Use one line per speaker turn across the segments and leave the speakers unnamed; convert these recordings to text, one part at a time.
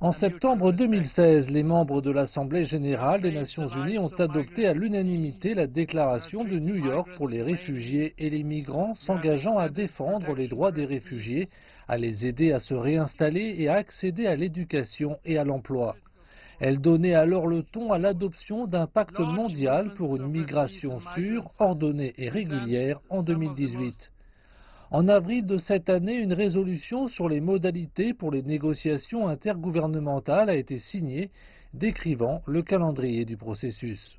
En septembre 2016, les membres de l'Assemblée générale des Nations unies ont adopté à l'unanimité la déclaration de New York pour les réfugiés et les migrants s'engageant à défendre les droits des réfugiés, à les aider à se réinstaller et à accéder à l'éducation et à l'emploi. Elle donnait alors le ton à l'adoption d'un pacte mondial pour une migration sûre, ordonnée et régulière en 2018. En avril de cette année, une résolution sur les modalités pour les négociations intergouvernementales a été signée, décrivant le calendrier du processus.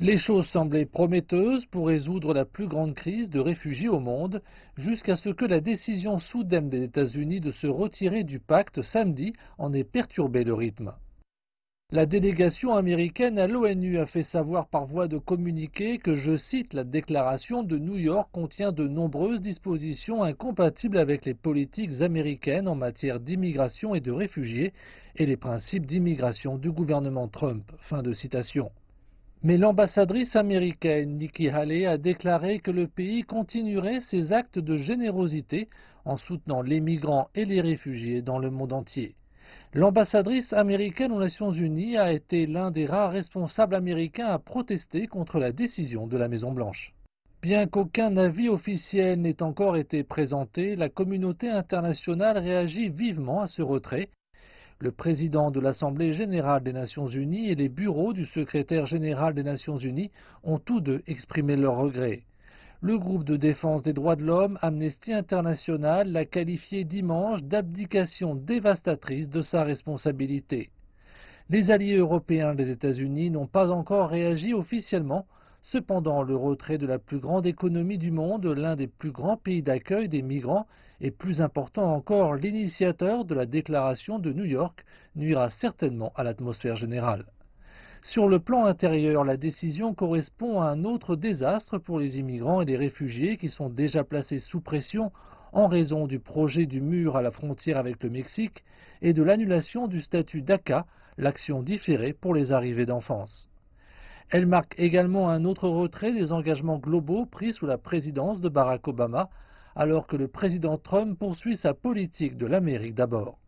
Les choses semblaient prometteuses pour résoudre la plus grande crise de réfugiés au monde, jusqu'à ce que la décision soudaine des États-Unis de se retirer du pacte samedi en ait perturbé le rythme. La délégation américaine à l'ONU a fait savoir par voie de communiqué que, je cite, la déclaration de New York contient de nombreuses dispositions incompatibles avec les politiques américaines en matière d'immigration et de réfugiés et les principes d'immigration du gouvernement Trump. Fin de citation. Mais l'ambassadrice américaine Nikki Haley a déclaré que le pays continuerait ses actes de générosité en soutenant les migrants et les réfugiés dans le monde entier. L'ambassadrice américaine aux Nations unies a été l'un des rares responsables américains à protester contre la décision de la Maison-Blanche. Bien qu'aucun avis officiel n'ait encore été présenté, la communauté internationale réagit vivement à ce retrait. Le président de l'Assemblée générale des Nations unies et les bureaux du secrétaire général des Nations unies ont tous deux exprimé leur regret. Le groupe de défense des droits de l'homme, Amnesty International, l'a qualifié dimanche d'abdication dévastatrice de sa responsabilité. Les alliés européens des États-Unis n'ont pas encore réagi officiellement. Cependant, le retrait de la plus grande économie du monde, l'un des plus grands pays d'accueil des migrants, et plus important encore, l'initiateur de la déclaration de New York, nuira certainement à l'atmosphère générale. Sur le plan intérieur, la décision correspond à un autre désastre pour les immigrants et les réfugiés qui sont déjà placés sous pression en raison du projet du mur à la frontière avec le Mexique et de l'annulation du statut DACA, l'action différée pour les arrivées d'enfance. Elle marque également un autre retrait des engagements globaux pris sous la présidence de Barack Obama, alors que le président Trump poursuit sa politique de l'Amérique d'abord.